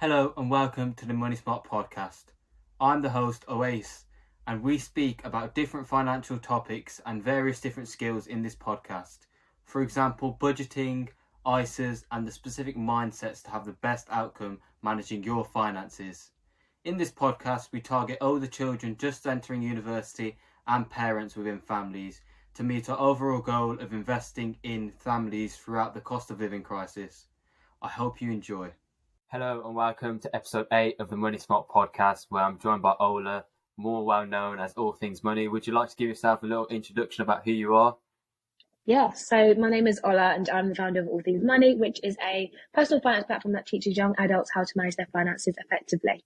Hello and welcome to the MoneySmart podcast. I'm the host, Oasis, and we speak about different financial topics and various different skills in this podcast. For example, budgeting, ISAs, and the specific mindsets to have the best outcome managing your finances. In this podcast, we target older children just entering university and parents within families to meet our overall goal of investing in families throughout the cost of living crisis. I hope you enjoy. Hello and welcome to episode 8 of the MoneySmart podcast, where I'm joined by Ola, more well known as All Things Money. Would you like to give yourself a little introduction about who you are? Yeah, so my name is Ola and I'm the founder of All Things Money, which is a personal finance platform that teaches young adults how to manage their finances effectively.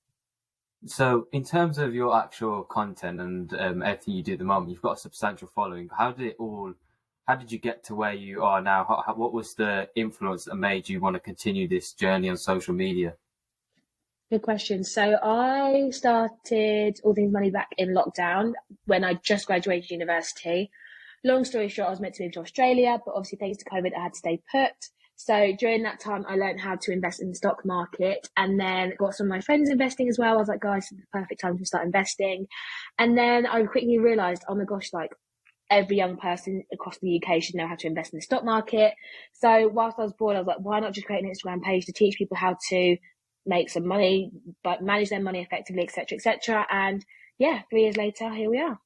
So in terms of your actual content and everything you do at the moment, you've got a substantial following. How did you get to where you are now? What was the influence that made you want to continue this journey on social media? Good question. So I started All Things Money back in lockdown when I just graduated university. Long story short, I was meant to move to Australia, but obviously thanks to COVID, I had to stay put. So during that time, I learned how to invest in the stock market and then got some of my friends investing as well. I was like, guys, it's the perfect time to start investing. And then I quickly realized, oh my gosh, like every young person across the UK should know how to invest in the stock market. So whilst I was bored, I was like, why not just create an Instagram page to teach people how to make some money, but manage their money effectively, etc., etc. And yeah, 3 years later, here we are.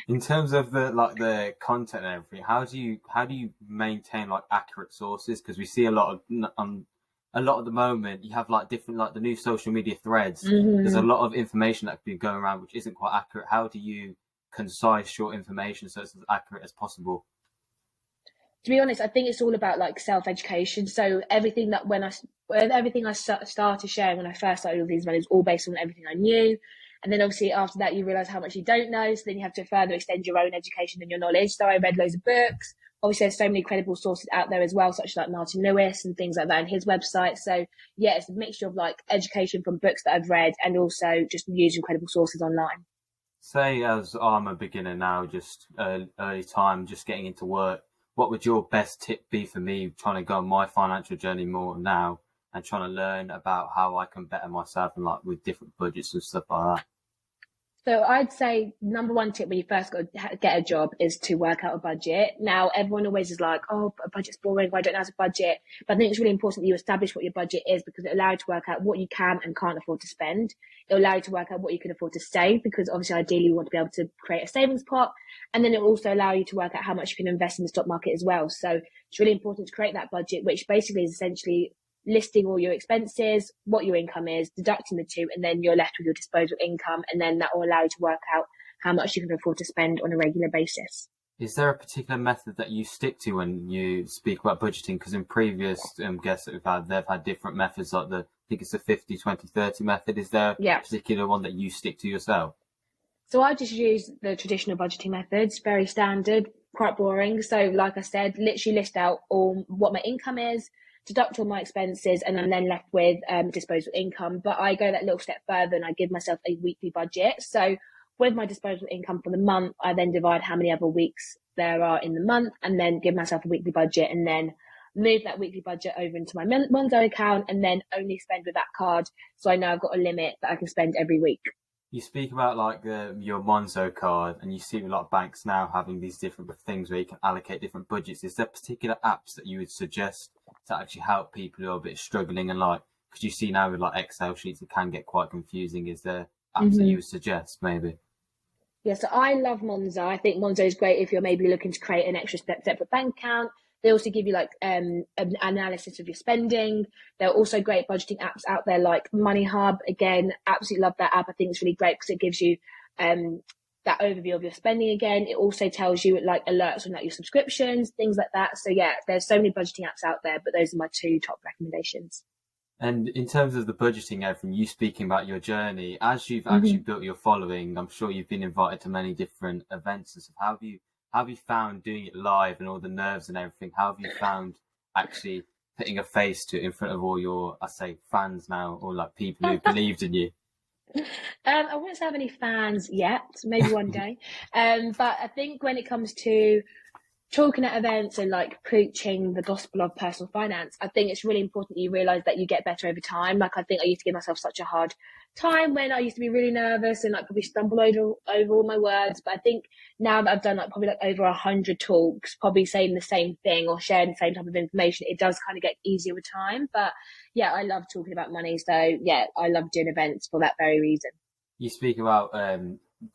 In terms of the content and everything, how do you maintain like accurate sources? Because we see a lot at the moment. You have like different the new social media threads. Mm-hmm. There's a lot of information that could be going around which isn't quite accurate. How do you concise short information so it's as accurate as possible? To be honest, I think it's all about like self-education. So everything that everything I started sharing when I first started All These Money was all based on everything I knew. And then obviously after that, you realize how much you don't know. So then you have to further extend your own education and your knowledge. So I read loads of books. Obviously, there's so many credible sources out there as well, such as like Martin Lewis and things like that and his website. So yeah, it's a mixture of like education from books that I've read and also just using credible sources online. Say as I'm a beginner now, just early time, just getting into work, what would your best tip be for me trying to go on my financial journey more now and trying to learn about how I can better myself and like with different budgets and stuff like that? So I'd say number one tip when you first get a job is to work out a budget. Now, everyone always is like, oh, a budget's boring, I don't know how to budget. But I think it's really important that you establish what your budget is because it allows you to work out what you can and can't afford to spend. It'll allow you to work out what you can afford to save because obviously ideally you want to be able to create a savings pot. And then it will also allow you to work out how much you can invest in the stock market as well. So it's really important to create that budget, which basically is essentially listing all your expenses, what your income is, deducting the two, and then you're left with your disposable income. And then that will allow you to work out how much you can afford to spend on a regular basis. Is there a particular method that you stick to when you speak about budgeting? Because in previous guests that we've had, they've had different methods, like I think it's the 50, 20, 30 method. Is there a particular one that you stick to yourself? So I just use the traditional budgeting methods, very standard, quite boring. So like I said, literally list out all what my income is, deduct all my expenses, and I'm then left with disposable income. But I go that little step further and I give myself a weekly budget. So with my disposable income for the month, I then divide how many other weeks there are in the month and then give myself a weekly budget and then move that weekly budget over into my Monzo account and then only spend with that card. So I know I've got a limit that I can spend every week. You speak about like your Monzo card, and you see a lot of banks now having these different things where you can allocate different budgets. Is there particular apps that you would suggest to actually help people who are a bit struggling and like, because you see now with like Excel sheets, it can get quite confusing. Is there apps that you would suggest maybe? Yeah, so I love Monzo. I think Monzo is great if you're maybe looking to create an extra separate bank account. They also give you like an analysis of your spending. There are also great budgeting apps out there like Money Hub. Again, absolutely love that app. I think it's really great because it gives you that overview of your spending again. It also tells you like alerts on like your subscriptions, things like that. So yeah, there's so many budgeting apps out there, but those are my 2 top recommendations. And in terms of the budgeting, everything, you speaking about your journey, as you've actually built your following, I'm sure you've been invited to many different events and stuff. How have you found doing it live and all the nerves and everything? How have you found actually putting a face to it in front of all your, I say, fans now, or like people who believed in you? I wouldn't have any fans yet, maybe one day. But I think when it comes to talking at events and like preaching the gospel of personal finance, I think it's really important that you realize that you get better over time. Like, I think I used to give myself such a hard time when I used to be really nervous and like probably stumble over all my words. But I think now that I've done like probably like over 100 talks, probably saying the same thing or sharing the same type of information, it does kind of get easier with time. But yeah, I love talking about money. So yeah, I love doing events for that very reason. You speak about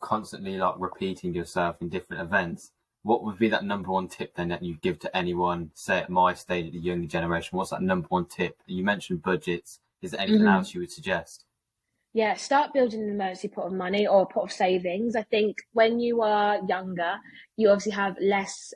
constantly like repeating yourself in different events. What would be that number one tip then that you give to anyone, say at my stage, the younger generation? What's that number one tip? You mentioned budgets. Is there anything else you would suggest? Yeah, start building an emergency pot of money or a pot of savings. I think when you are younger, you obviously have less,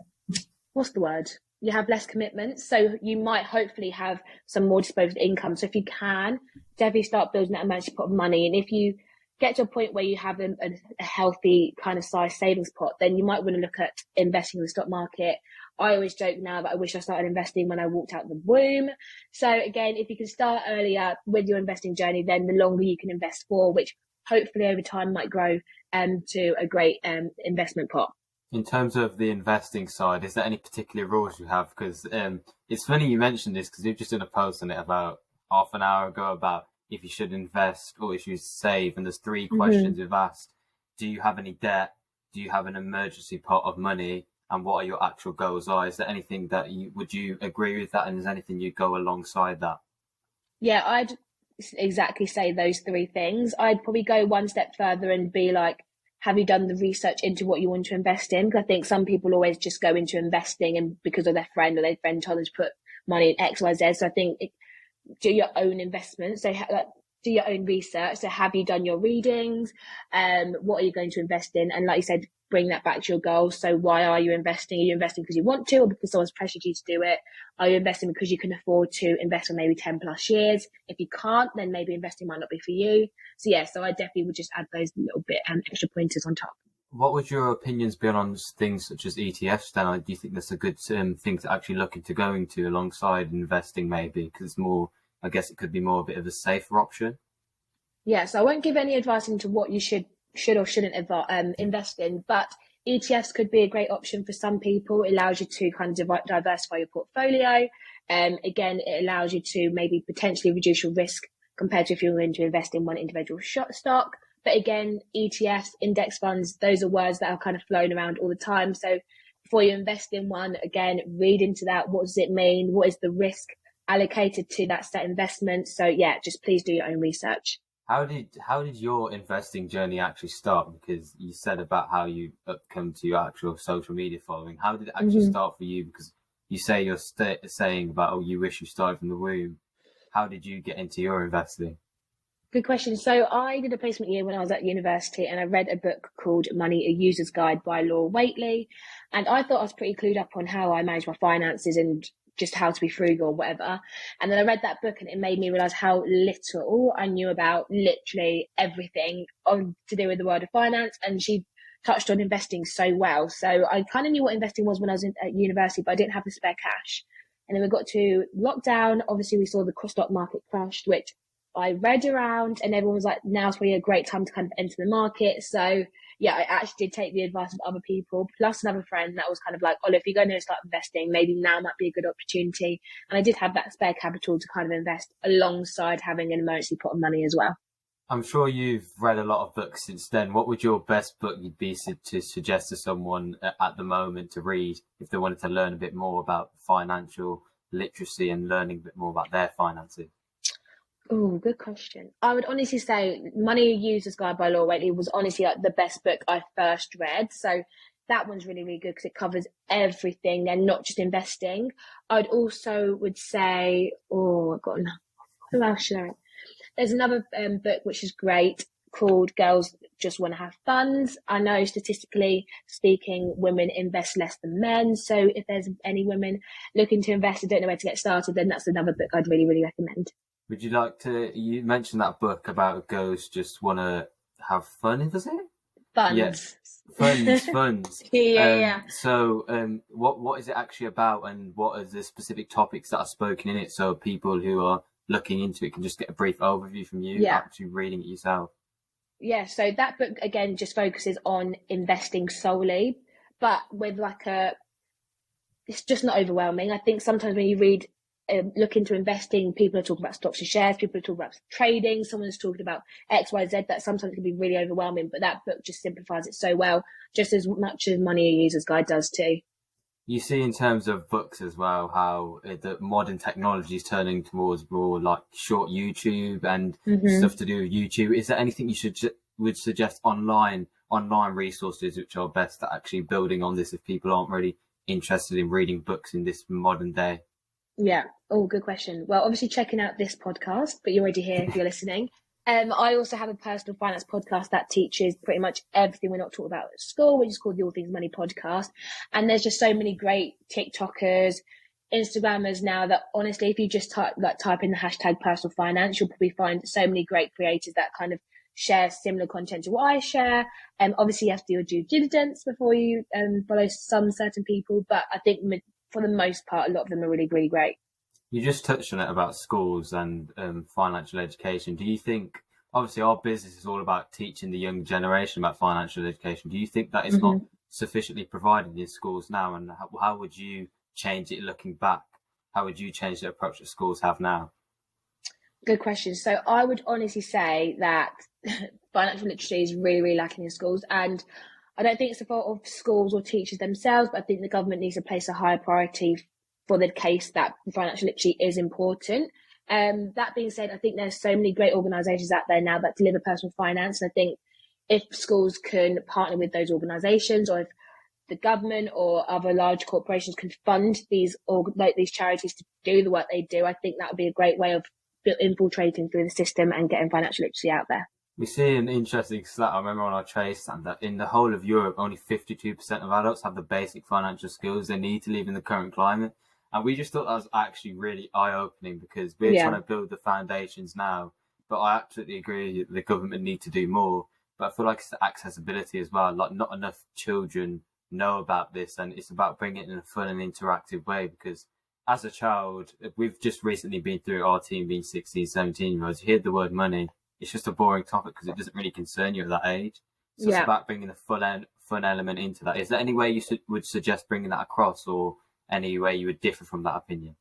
what's the word? You have less commitments. So you might hopefully have some more disposable income. So if you can, definitely start building that emergency pot of money. And if you get to a point where you have a healthy kind of size savings pot, then you might want to look at investing in the stock market. I always joke now that I wish I started investing when I walked out the womb. So again, if you can start earlier with your investing journey, then the longer you can invest for, which hopefully over time might grow to a great investment pot. In terms of the investing side, is there any particular rules you have? Because it's funny you mentioned this because you've just done a post on it about half an hour ago about if you should invest or if you save. And there's three questions you've asked. Do you have any debt? Do you have an emergency pot of money? And what are your actual goals are? Is there anything that would you agree with that? And is there anything you go alongside that? Yeah, I'd exactly say those three things. I'd probably go one step further and be like, have you done the research into what you want to invest in? Because I think some people always just go into investing and because of their friend or their friend told them to put money in X, Y, Z. So I think do your own investments. So do your own research. So have you done your readings? What are you going to invest in? And like you said, bring that back to your goals. So why are you investing? Are you investing because you want to or because someone's pressured you to do it? Are you investing because you can afford to invest for maybe 10 plus years? If you can't, then maybe investing might not be for you. So yeah, so I definitely would just add those little bit extra pointers on top. What would your opinions be on things such as ETFs then? Do you think that's a good thing to actually look into going to alongside investing maybe? Because it's more, I guess it could be more a bit of a safer option. Yeah, so I won't give any advice into what you should or shouldn't invest in, but ETFs could be a great option for some people. It allows you to kind of diversify your portfolio. Again, it allows you to maybe potentially reduce your risk compared to if you're going to invest in one individual stock. But again, ETFs, index funds, those are words that are kind of flown around all the time. So before you invest in one, again, read into that. What does it mean? What is the risk allocated to that set investment? So yeah, just please do your own research. How did your investing journey actually start? Because you said about how you come to your actual social media following. How did it actually start for you? Because you say you're saying about, you wish you started from the womb. How did you get into your investing? Good question. So I did a placement year when I was at university and I read a book called Money, A User's Guide by Laura Waitley. And I thought I was pretty clued up on how I manage my finances and just how to be frugal or whatever. And then I read that book and it made me realize how little I knew about literally everything on to do with the world of finance. And she touched on investing so well. So I kind of knew what investing was when I was at university, but I didn't have the spare cash. And then we got to lockdown. Obviously, we saw the stock market crashed, which I read around and everyone was like, now's probably a great time to kind of enter the market. So yeah, I actually did take the advice of other people, plus another friend that was kind of like, oh, if you're going to start investing, maybe now might be a good opportunity. And I did have that spare capital to kind of invest alongside having an emergency pot of money as well. I'm sure you've read a lot of books since then. What would your best book be to suggest to someone at the moment to read if they wanted to learn a bit more about financial literacy and learning a bit more about their finances? Oh, good question. I would honestly say Money User's Guide by Laura Waitley was honestly like the best book I first read. So that one's really, really good because it covers everything and not just investing. I'd also would say, I've got enough. Who else should I? There's another book which is great called Girls Just Want to Have Funds. I know statistically speaking, women invest less than men. So if there's any women looking to invest and don't know where to get started, then that's another book I'd really, really recommend. Would you like to, you mentioned that book about girls just want to have fun, was it? Funds. Yes, funds. Yeah. So what is it actually about and what are the specific topics that are spoken in it so people who are looking into it can just get a brief overview from you, actually reading it yourself? Yeah, so that book, again, just focuses on investing solely, but with like it's just not overwhelming. I think sometimes when you read, look into investing, people are talking about stocks and shares, people are talking about trading, someone's talking about X, Y, Z, that sometimes can be really overwhelming, but that book just simplifies it so well, just as much as Money a User's Guide does too. You see in terms of books as well, how the modern technology is turning towards more like short YouTube and stuff to do with YouTube. Is there anything you would suggest online resources which are best at actually building on this if people aren't really interested in reading books in this modern day? Yeah. Oh, good question. Well, obviously checking out this podcast, but you're already here if you're listening. I also have a personal finance podcast that teaches pretty much everything we're not taught about at school, which is called the All Things Money podcast. And there's just so many great TikTokers, Instagrammers now that honestly, if you just type in the hashtag personal finance, you'll probably find so many great creators that kind of share similar content to what I share. Obviously you have to do your due diligence before you follow some certain people, but I think for the most part, a lot of them are really, really great. You just touched on it about schools and financial education. Do you think, obviously our business is all about teaching the young generation about financial education. Do you think that is not sufficiently provided in schools now? And how would you change it looking back? How would you change the approach that schools have now? Good question. So I would honestly say that financial literacy is really, really lacking in schools. And I don't think it's the fault of schools or teachers themselves, but I think the government needs to place a higher priority for the case that financial literacy is important. That being said, I think there's so many great organisations out there now that deliver personal finance. And I think if schools can partner with those organisations, or if the government or other large corporations can fund these charities to do the work they do, I think that would be a great way of infiltrating through the system and getting financial literacy out there. We see an interesting stat. I remember on our trade stand that in the whole of Europe, only 52% of adults have the basic financial skills they need to live in the current climate. And we just thought that was actually really eye-opening because we're trying to build the foundations now. But I absolutely agree the government need to do more. But I feel like it's the accessibility as well. Like not enough children know about this, and it's about bringing it in a fun and interactive way because as a child, we've just recently been through our team being 16, 17-year-olds. You hear the word money, it's just a boring topic because it doesn't really concern you at that age. So it's about bringing a fun element into that. Is there any way you would suggest bringing that across, or any way you would differ from that opinion?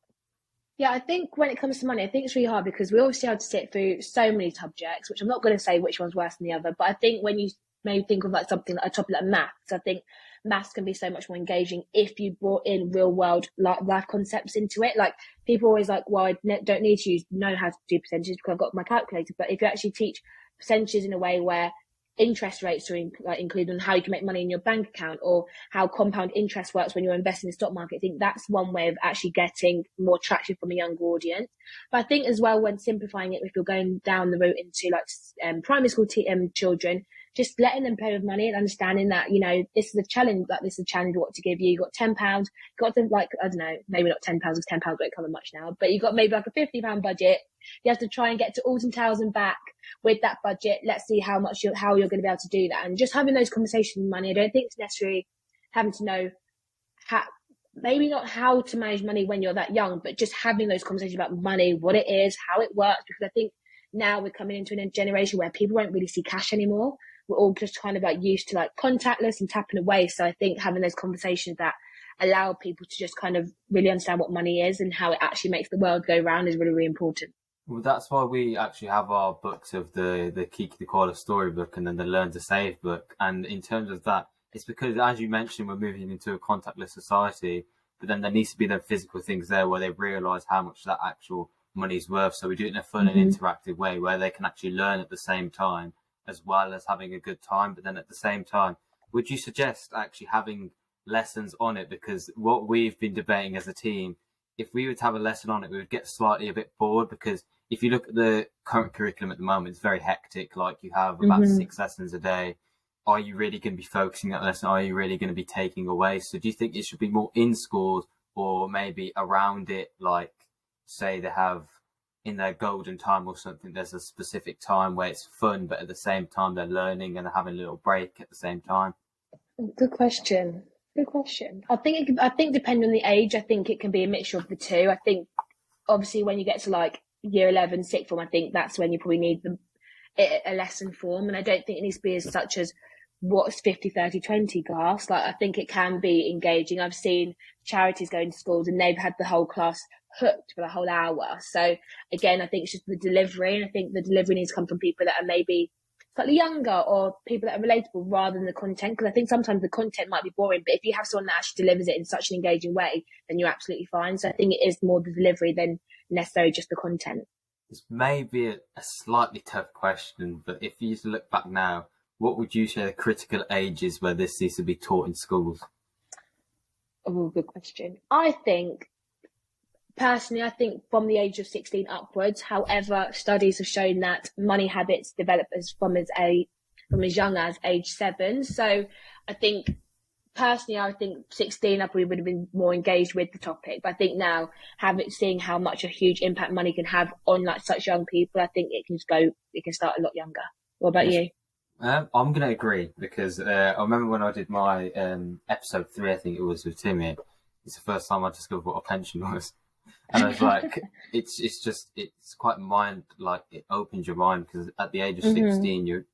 Yeah, I think when it comes to money, I think it's really hard because we obviously have to sit through so many subjects, which I'm not going to say which one's worse than the other, but I think when you maybe think of like something like a topic like maths, I think maths can be so much more engaging if you brought in real world life concepts into it. Like people always like, well, I don't need to know how to do percentages because I've got my calculator. But if you actually teach percentages in a way where interest rates are included and how you can make money in your bank account, or how compound interest works when you're investing in the stock market, I think that's one way of actually getting more traction from a younger audience. But I think as well, when simplifying it, if you're going down the route into like primary school children, just letting them play with money and understanding that, you know, this is a challenge, what to give you. You got £10, got to like, I don't know, maybe not £10 because £10 won't cover much now, but you got maybe like a £50 budget. You have to try and get to Alton Towers and back with that budget. Let's see how you're going to be able to do that. And just having those conversations with money, I don't think it's necessarily having to know maybe not how to manage money when you're that young, but just having those conversations about money, what it is, how it works. Because I think now we're coming into a generation where people won't really see cash anymore. We're all just kind of like used to like contactless and tapping away. So I think having those conversations that allow people to just kind of really understand what money is and how it actually makes the world go round is really, really important. Well, that's why we actually have our books of the Kiki the Koala storybook and then the Learn to Save book. And in terms of that, it's because, as you mentioned, we're moving into a contactless society, but then there needs to be the physical things there where they realise how much that actual money's worth. So we do it in a fun and interactive way where they can actually learn at the same time, as well as having a good time. But then at the same time, would you suggest actually having lessons on it? Because what we've been debating as a team, if we were to have a lesson on it, we would get slightly a bit bored, because if you look at the current curriculum at the moment, it's very hectic. Like you have about 6 lessons a day. Are you really going to be focusing that lesson? Are you really going to be taking away? So do you think it should be more in schools, or maybe around it? Like say they have in their golden time or something, there's a specific time where it's fun, but at the same time they're learning and they're having a little break at the same time. Good question. I think depending on the age, I think it can be a mixture of the two. I think obviously when you get to like year 11, sixth form, I think that's when you probably need a lesson form. And I don't think it needs to be as such as what's 50, 30, 20 class. Like, I think it can be engaging. I've seen charities going to schools and they've had the whole class hooked for the whole hour. So again, I think it's just the delivery, and I think the delivery needs to come from people that are maybe slightly younger or people that are relatable rather than the content, because I think sometimes the content might be boring, but if you have someone that actually delivers it in such an engaging way, then you're absolutely fine. So I think it is more the delivery than necessarily just the content. This may be a slightly tough question, but if you look back now, what would you say the critical age is where this needs to be taught in schools? Oh, good question. Personally, I think from the age of 16 upwards. However, studies have shown that money habits develop from as young as age 7. So I think 16 I probably would have been more engaged with the topic. But I think now, seeing how much a huge impact money can have on like such young people, I think it can start a lot younger. What about you? I'm going to agree, because I remember when I did my episode 3, I think it was with Timmy. It's the first time I discovered what a pension was. And I was like, it's quite it opens your mind, because at the age of 16,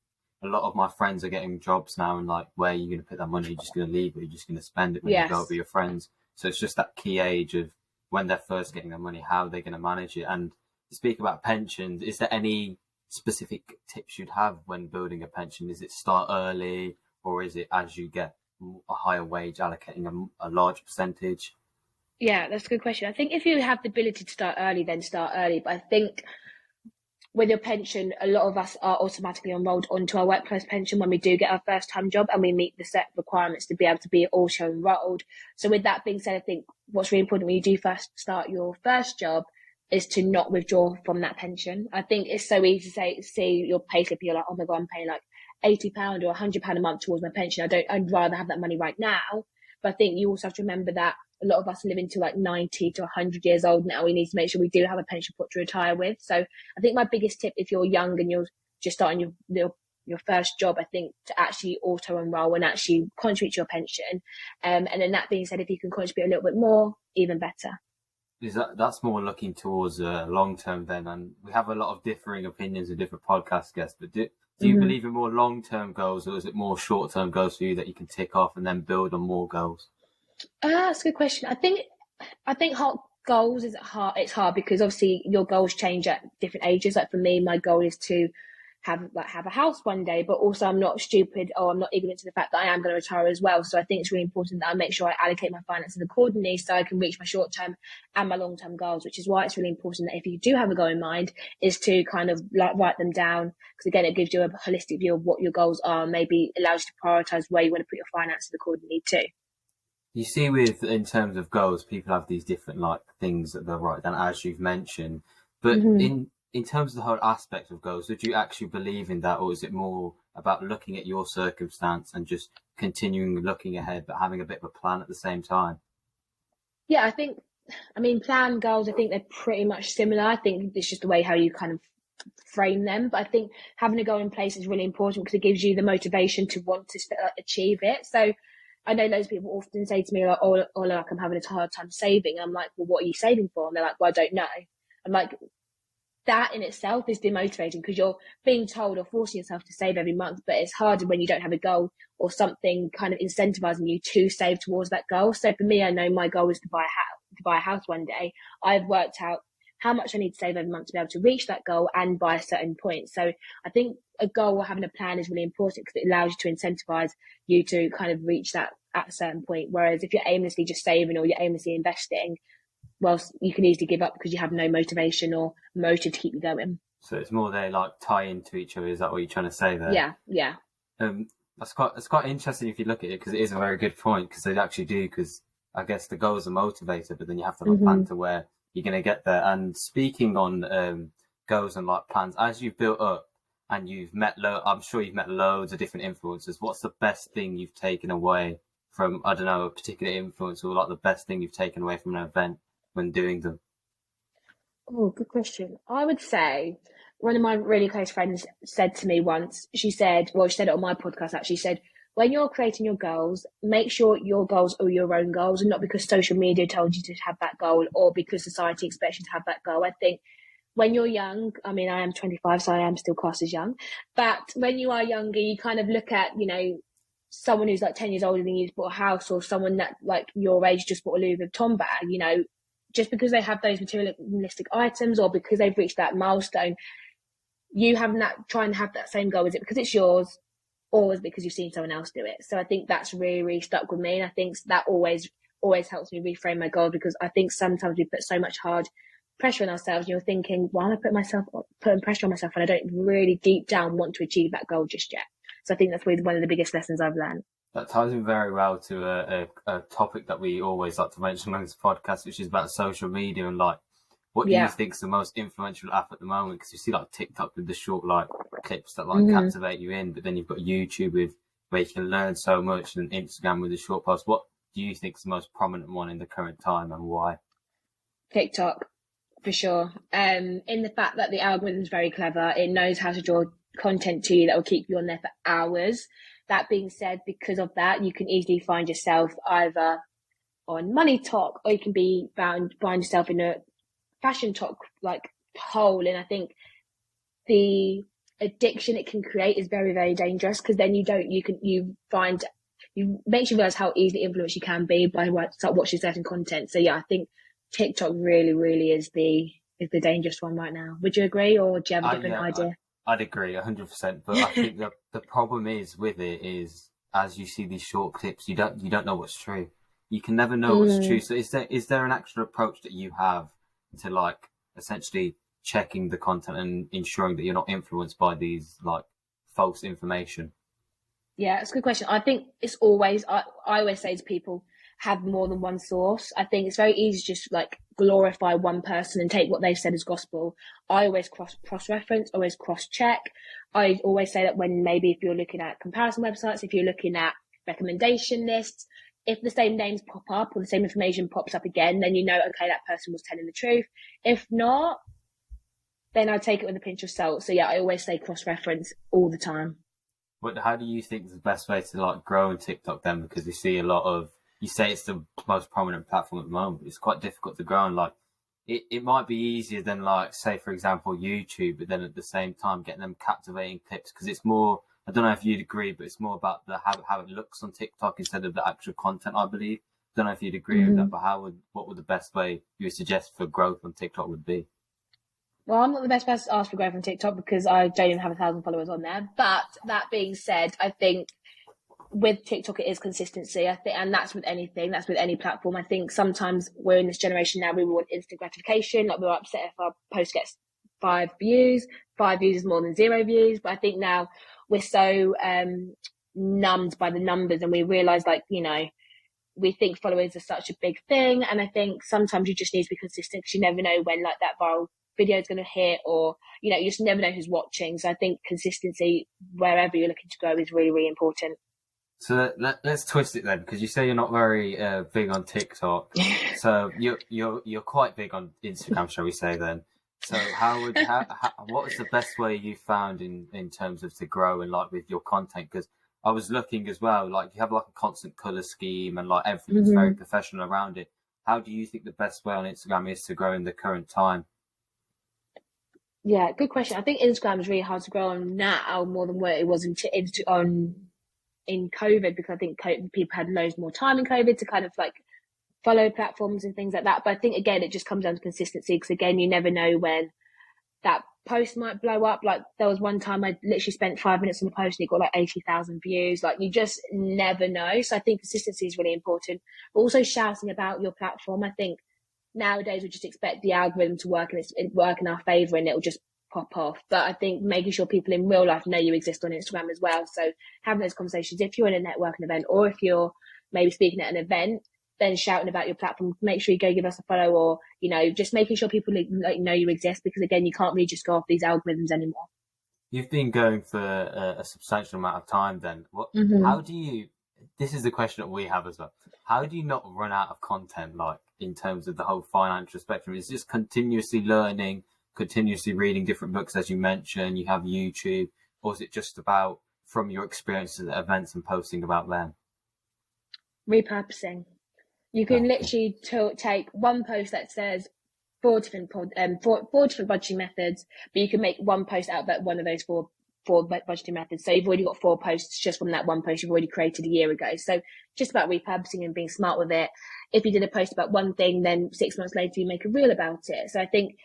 a lot of my friends are getting jobs now, and like, where are you going to put that money? You're just going to leave it, you're just going to spend it when you go out with your friends. So it's just that key age of when they're first getting their money, how they're going to manage it. And to speak about pensions, is there any specific tips you'd have when building a pension? Is it start early, or is it as you get a higher wage, allocating a large percentage? Yeah, that's a good question. I think if you have the ability to start early, then start early. But I think with your pension, a lot of us are automatically enrolled onto our workplace pension when we do get our first time job and we meet the set requirements to be able to be also enrolled. So with that being said, I think what's really important when you do first start your first job is to not withdraw from that pension. I think it's so easy to see your payslip, you're like, oh my God, I'm paying like £80 or £100 a month towards my pension. I'd rather have that money right now. But I think you also have to remember that a lot of us are living to like 90 to 100 years old now. We need to make sure we do have a pension pot to retire with. So I think my biggest tip, if you're young and you're just starting your first job, I think to actually auto enroll and actually contribute to your pension. And then that being said, if you can contribute a little bit more, even better. That's more looking towards long term then, and we have a lot of differing opinions and different podcast guests. But do you believe in more long term goals, or is it more short term goals for you that you can tick off and then build on more goals? That's a good question. I think hard goals is hard. It's hard because obviously your goals change at different ages. Like for me, my goal is to have a house one day, but also I'm not stupid or I'm not ignorant to the fact that I am going to retire as well. So I think it's really important that I make sure I allocate my finances accordingly so I can reach my short term and my long term goals, which is why it's really important that if you do have a goal in mind is to kind of like write them down, because again, it gives you a holistic view of what your goals are and maybe allows you to prioritize where you want to put your finances accordingly too. You see, in terms of goals, people have these different things that they'll write down, as you've mentioned. But in terms of the whole aspect of goals, would you actually believe in that, or is it more about looking at your circumstance and just continuing looking ahead, but having a bit of a plan at the same time? Yeah, plan goals, I think they're pretty much similar. I think it's just the way how you kind of frame them. But I think having a goal in place is really important because it gives you the motivation to want to achieve it. So I know loads of people often say to me, like, oh, like, I'm having a hard time saving. I'm like, well, what are you saving for? And they're like, well, I don't know. I'm like, that in itself is demotivating because you're being told or forcing yourself to save every month, but it's harder when you don't have a goal or something kind of incentivizing you to save towards that goal. So for me, I know my goal is to buy a house one day. I've worked out how much I need to save every month to be able to reach that goal and by a certain point. So I think a goal or having a plan is really important because it allows you to incentivize you to kind of reach that at a certain point. Whereas if you're aimlessly just saving or you're aimlessly investing, well, you can easily give up because you have no motivation or motive to keep you going. So it's more they tie into each other. Is that what you're trying to say there? Yeah. That's quite interesting if you look at it, because it is a very good point, because they actually do, because I guess the goals are motivated, but then you have to have a plan to where you're going to get there. And speaking on goals and plans, as you've built up and you've I'm sure you've met loads of different influencers. What's the best thing you've taken away from, I don't know, a particular influencer, or the best thing you've taken away from an event when doing them? Oh, good question. I would say one of my really close friends said to me once, she said it on my podcast actually, said, when you're creating your goals, make sure your goals are your own goals and not because social media told you to have that goal or because society expects you to have that goal. I think when you're young, I am 25, so I am still classed as young, but when you are younger, you kind of look at, someone who's like 10 years older than you just bought a house, or someone that like your age just bought a Louis Vuitton bag, you know, just because they have those materialistic items or because they've reached that milestone, you have that, try and have that same goal. Is it because it's yours, or is it because you've seen someone else do it? So I think that's really, really stuck with me. And I think that always helps me reframe my goal, because I think sometimes we put so much hard pressure on ourselves. You're thinking, why am I putting pressure on myself when I don't really deep down want to achieve that goal just yet? So I think that's one of the biggest lessons I've learned. That ties in very well to a topic that we always like to mention on this podcast, which is about social media and like, what do you think is the most influential app at the moment? Because you see like TikTok with the short like clips that like captivate you in, but then you've got YouTube where you can learn so much, and Instagram with the short posts. What do you think is the most prominent one in the current time, and why? TikTok, for sure. In the fact that the algorithm is very clever, it knows how to draw content to you that will keep you on there for hours. That being said, because of that, you can easily find yourself either on money talk, or you can find yourself in a fashion talk like hole. And I think the addiction it can create is very, very dangerous, because then you makes you realize how easily influenced you can be by start watching certain content. So yeah, I think TikTok really, really is the dangerous one right now. Would you agree, or do you have a different idea? I'd agree 100%, but I think the problem is with it is, as you see these short clips, you don't know what's true. You can never know what's true. So is there an actual approach that you have to like essentially checking the content and ensuring that you're not influenced by these like false information? Yeah, it's a good question. I think it's always, I always say to people, have more than one source. I think it's very easy to just like glorify one person and take what they've said as gospel. I always cross-reference, always cross-check. I always say that when maybe if you're looking at comparison websites, if you're looking at recommendation lists, if the same names pop up or the same information pops up again, then you know, okay, that person was telling the truth. If not, then I take it with a pinch of salt. So yeah, I always say cross-reference all the time. But how do you think is the best way to like grow on TikTok then? Because we see a lot of, you say it's the most prominent platform at the moment, but it's quite difficult to grow on. Like it might be easier than like, say for example, YouTube, but then at the same time getting them captivating clips, because it's more, I don't know if you'd agree, but it's more about how it looks on TikTok instead of the actual content, I believe. I don't know if you'd agree with that, but what would the best way you would suggest for growth on TikTok would be? Well, I'm not the best person to ask for growth on TikTok because I don't even have 1,000 followers on there. But that being said, I think with TikTok, it is consistency. I think, and that's with anything, that's with any platform. I think sometimes we're in this generation now, we want instant gratification. Like we're upset if our post gets 5 views. 5 views is more than 0 views. But I think now we're so numbed by the numbers, and we realize, like, you know, we think followers are such a big thing. And I think sometimes you just need to be consistent, because you never know when like that viral video is going to hit, or, you know, you just never know who's watching. So I think consistency wherever you're looking to grow is really, really important. So let's twist it then, because you say you're not very big on TikTok. So you're quite big on Instagram, shall we say then? So what is the best way you found in terms of to grow and like with your content? Because I was looking as well, like you have like a constant color scheme and like everything's very professional around it. How do you think the best way on Instagram is to grow in the current time? Yeah, good question. I think Instagram is really hard to grow on now more than what it was in COVID, because I think people had loads more time in COVID to kind of like follow platforms and things like that. But I think again, it just comes down to consistency, because again, you never know when that post might blow up. Like there was one time I literally spent 5 minutes on a post and it got like 80,000 views. Like you just never know. So I think consistency is really important. But also shouting about your platform. I think nowadays we just expect the algorithm to work and it work in our favor and it'll just pop off. But I think making sure people in real life know you exist on Instagram as well. So having those conversations, if you're in a networking event or if you're maybe speaking at an event, then shouting about your platform, make sure you go give us a follow, or, you know, just making sure people like know you exist, because again, you can't really just go off these algorithms anymore. You've been going for a substantial amount of time then. How do you, this is the question that we have as well, how do you not run out of content, like in terms of the whole financial spectrum? Is just continuously learning, continuously reading different books, as you mentioned, you have YouTube, or is it just about from your experiences at events and posting about them? Repurposing. You can literally take one post that says four different budgeting methods, but you can make one post out about one of those four 4 budgeting methods. So you've already got 4 posts just from that one post you've already created a year ago. So just about repurposing and being smart with it. If you did a post about one thing, then 6 months later you make a reel about it. So I think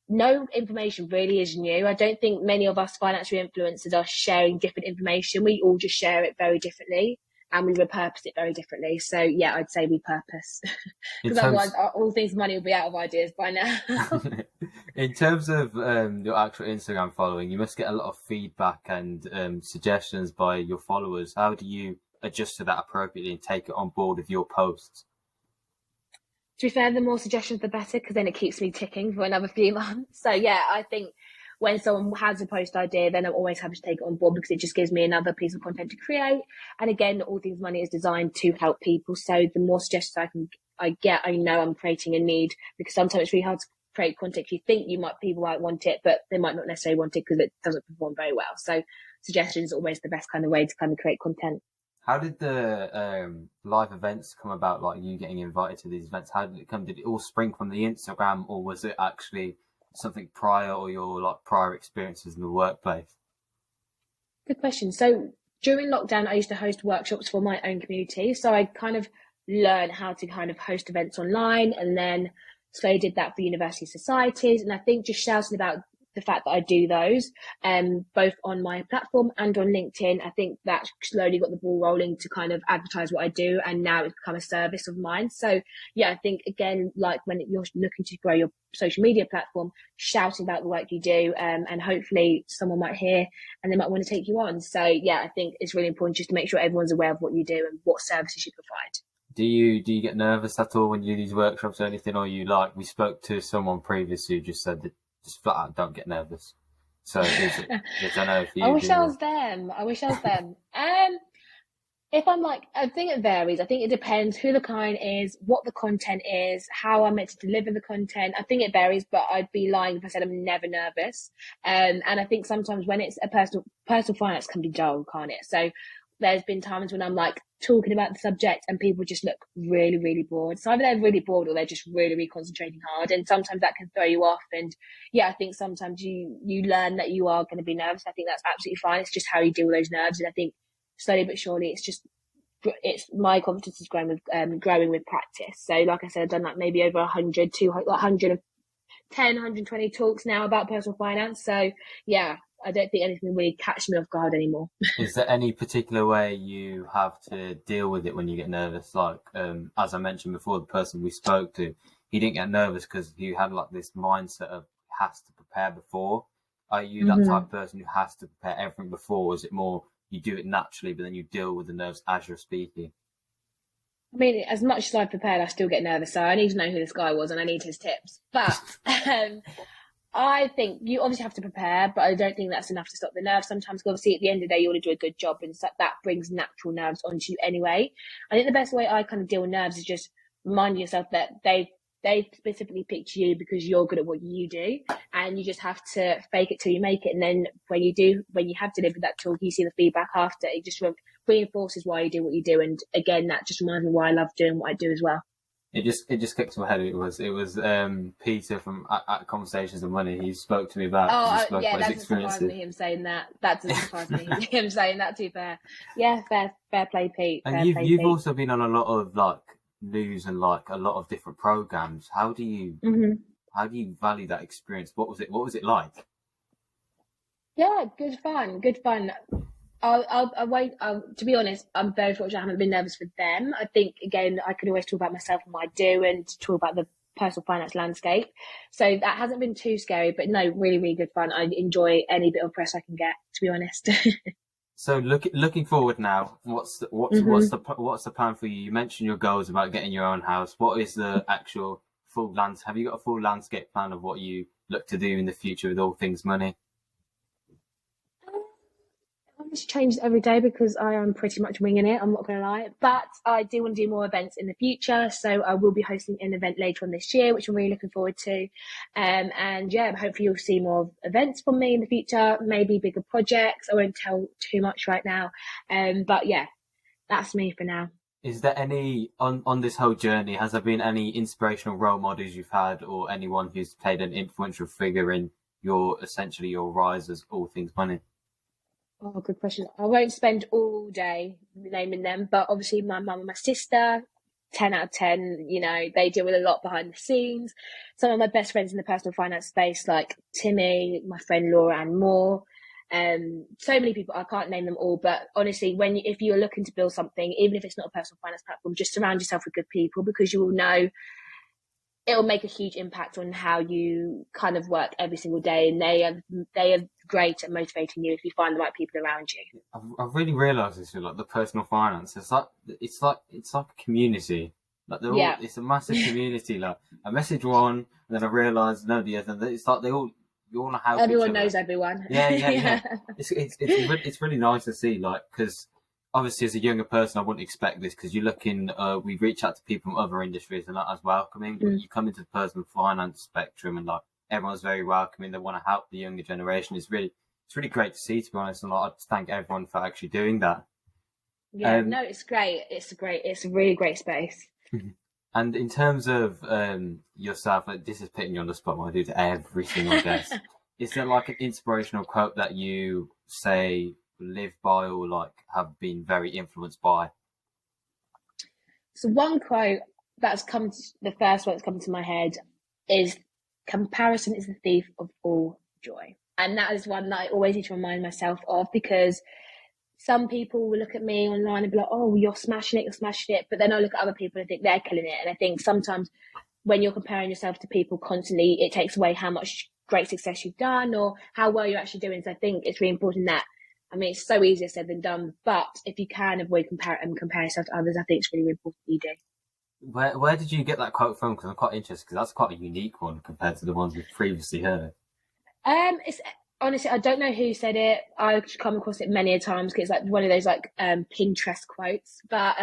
no information really is new. I don't think many of us financial influencers are sharing different information. We all just share it very differently and we repurpose it very differently. So yeah, I'd say repurpose because otherwise all things money will be out of ideas by now. In terms of your actual Instagram following, you must get a lot of feedback and suggestions by your followers. How do you adjust to that appropriately and take it on board with your posts? To be fair, the more suggestions, the better, because then it keeps me ticking for another few months. So yeah, I think when someone has a post idea, then I'm always happy to take it on board because it just gives me another piece of content to create. And again, All Things Money is designed to help people. So the more suggestions I get, I know I'm creating a need, because sometimes it's really hard to create content. You think people might want it, but they might not necessarily want it because it doesn't perform very well. So suggestions is always the best kind of way to kind of create content. How did the live events come about, like you getting invited to these events? How did it come? Did it all spring from the Instagram, or was it actually something prior, or your prior experiences in the workplace? Good question. So during lockdown, I used to host workshops for my own community. So I kind of learned how to kind of host events online, and then slowly did that for university societies. And I think just shouting about the fact that I do those, both on my platform and on LinkedIn, I think that slowly got the ball rolling to kind of advertise what I do, and now it's become a service of mine. So yeah, I think again, like when you're looking to grow your social media platform, shouting about the work you do, and hopefully someone might hear and they might want to take you on. So yeah, I think it's really important just to make sure everyone's aware of what you do and what services you provide. Do you get nervous at all when you do these workshops or anything, or you we spoke to someone previously who just said that just flat out don't get nervous? So is it, I don't know if you I wish I was them. If I'm I think it varies. I think it depends who the client is, what the content is, how I'm meant to deliver the content. I think it varies, but I'd be lying if I said I'm never nervous. And I think sometimes when it's a personal finance can be dull, can't it? So there's been times when I'm talking about the subject and people just look really, really bored. So either they're really bored or they're just really, really concentrating hard. And sometimes that can throw you off. And yeah, I think sometimes you learn that you are going to be nervous. I think that's absolutely fine. It's just how you deal with those nerves. And I think slowly but surely, it's my confidence is growing with practice. So like I said, I've done maybe over 100, 200, 110, 120 talks now about personal finance. So yeah, I don't think anything will really catch me off guard anymore. Is there any particular way you have to deal with it when you get nervous? As I mentioned before, the person we spoke to, he didn't get nervous because he had this mindset of has to prepare before. Are you that type of person who has to prepare everything before? Or is it more you do it naturally, but then you deal with the nerves as you're speaking? I mean, as much as I've prepared, I still get nervous. So I need to know who this guy was and I need his tips. But I think you obviously have to prepare, but I don't think that's enough to stop the nerves. Sometimes, obviously, at the end of the day, you want to do a good job, and that brings natural nerves onto you anyway. I think the best way I kind of deal with nerves is just remind yourself that they specifically picked you because you're good at what you do, and you just have to fake it till you make it. And then when you have delivered that talk, you see the feedback after. It just reinforces why you do what you do, and again, that just reminds me why I love doing what I do as well. It just clicked to my head. It was Peter from at Conversations of Money. He spoke to me about. That doesn't surprise me him saying that. That doesn't surprise me him saying that. To be fair, yeah, fair play, Pete. And you've also been on a lot of news and a lot of different programs. How do you value that experience? What was it like? Yeah, good fun. I'll wait. To be honest, I'm very fortunate I haven't been nervous for them. I think, again, I can always talk about myself and what I do and talk about the personal finance landscape. So that hasn't been too scary, but no, really, really good fun. I enjoy any bit of press I can get, to be honest. So looking forward now, what's the plan for you? You mentioned your goals about getting your own house. What is the actual have you got a full landscape plan of what you look to do in the future with All Things Money? It's changed every day because I am pretty much winging it, I'm not going to lie, but I do want to do more events in the future. So I will be hosting an event later on this year, which I'm really looking forward to. And yeah, hopefully you'll see more events from me in the future, maybe bigger projects. I won't tell too much right now. But yeah, that's me for now. Is there any, on this whole journey, has there been any inspirational role models you've had, or anyone who's played an influential figure in your rise as All Things Money? Oh, good question. I won't spend all day naming them, but obviously my mum and my sister, 10 out of 10, they deal with a lot behind the scenes. Some of my best friends in the personal finance space, like Timmy, my friend Laura, and more. So many people, I can't name them all, but honestly, if you're looking to build something, even if it's not a personal finance platform, just surround yourself with good people, because you will know it'll make a huge impact on how you kind of work every single day, and they are great at motivating you if you find the right people around you. I've really realised this with like the personal finance. It's like a community. Like it's a massive community. Like I message one, and then I realise no, the other. It's like you all help. Everyone each other. knows everyone. Yeah. It's really nice to see, like, because obviously as a younger person, I wouldn't expect this, because you're looking, we reach out to people from other industries and not as welcoming. But you come into the personal finance spectrum and like everyone's very welcoming. They want to help the younger generation. It's really great to see, to be honest. And like, I just thank everyone for actually doing that. Yeah, no, it's great. It's a really great space. And in terms of yourself, like, this is putting you on the spot, what I do to every single guest. Is there like an inspirational quote that you say live by, or like have been very influenced by? So one quote the first one that's come to my head is, "Comparison is the thief of all joy." And that is one that I always need to remind myself of, because some people will look at me online and be like, "Oh, you're smashing it." But then I look at other people and think they're killing it. And I think sometimes when you're comparing yourself to people constantly, it takes away how much great success you've done or how well you're actually doing. So I think it's really important that, it's so easier said than done, but if you can avoid comparing yourself to others, I think it's really important you do. Where did you get that quote from? Because I'm quite interested, because that's quite a unique one compared to the ones we've previously heard. It's honestly, I don't know who said it. I've come across it many a times, because it's like one of those Pinterest quotes. But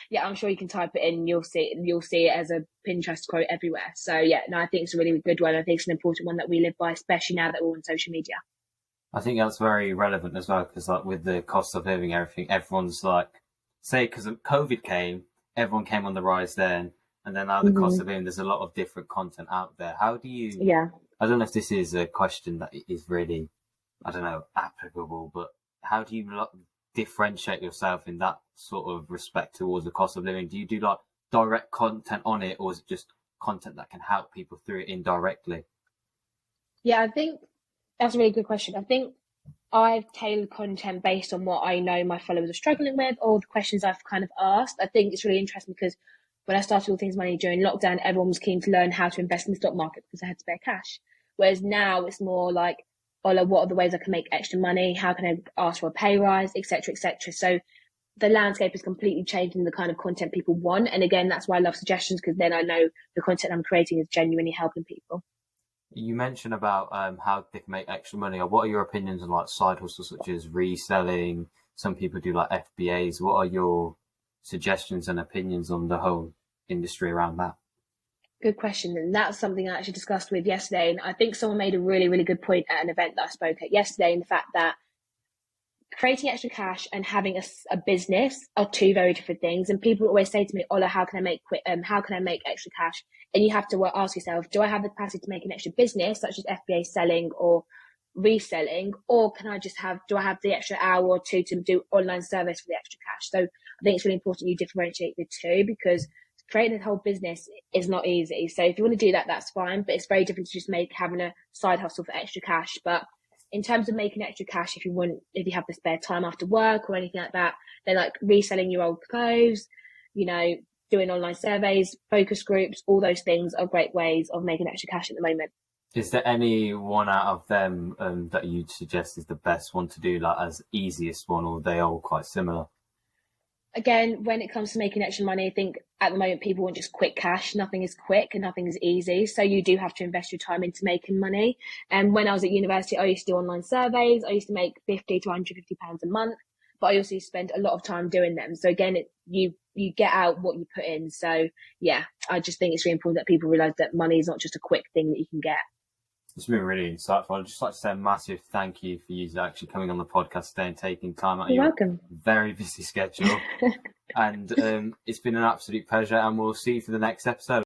yeah, I'm sure you can type it in. You'll see it as a Pinterest quote everywhere. So yeah, no, I think it's a really good one. I think it's an important one that we live by, especially now that we're on social media. I think that's very relevant as well, because like with the cost of living, everyone's like, say, because COVID came, everyone came on the rise then, and then now the cost of living, there's a lot of different content out there. How do you? Yeah. I don't know if this is a question that is really, I don't know, applicable, but how do you differentiate yourself in that sort of respect towards the cost of living? Do you do like direct content on it, or is it just content that can help people through it indirectly? Yeah, I think that's a really good question. I think I've tailored content based on what I know my followers are struggling with, or the questions I've kind of asked. I think it's really interesting, because when I started All Things Money during lockdown, everyone was keen to learn how to invest in the stock market because they had spare cash. Whereas now it's more like, what are the ways I can make extra money? How can I ask for a pay rise, etc., etc. So the landscape is completely changing the kind of content people want. And again, that's why I love suggestions, because then I know the content I'm creating is genuinely helping people. You mentioned about how they can make extra money. What are your opinions on like side hustles such as reselling? Some people do like FBAs. What are your suggestions and opinions on the whole industry around that? Good question. And that's something I actually discussed with yesterday. And I think someone made a really, really good point at an event that I spoke at yesterday, in the fact that creating extra cash and having a business are two very different things. And people always say to me, "Ola, how can I make extra cash?" And you have to ask yourself, do I have the capacity to make an extra business, such as FBA selling or reselling, or do I have the extra hour or two to do online service for the extra cash? So I think it's really important you differentiate the two, because creating a whole business is not easy. So if you want to do that, that's fine, but it's very different to just having a side hustle for extra cash. But in terms of making extra cash, if you have the spare time after work or anything like that, then like reselling your old clothes, doing online surveys, focus groups, all those things are great ways of making extra cash at the moment. Is there any one out of them that you'd suggest is the best one to do, like as easiest one, or are they all quite similar? Again, when it comes to making extra money, I think at the moment people want just quick cash. Nothing is quick and nothing is easy. So you do have to invest your time into making money. And when I was at university, I used to do online surveys. I used to make £50 to £150 a month, but I also spend a lot of time doing them. So again, you get out what you put in. So yeah, I just think it's really important that people realise that money is not just a quick thing that you can get. It's been really insightful. I'd just like to say a massive thank you for you actually coming on the podcast today and taking time out of your very busy schedule. And it's been an absolute pleasure, and we'll see you for the next episode.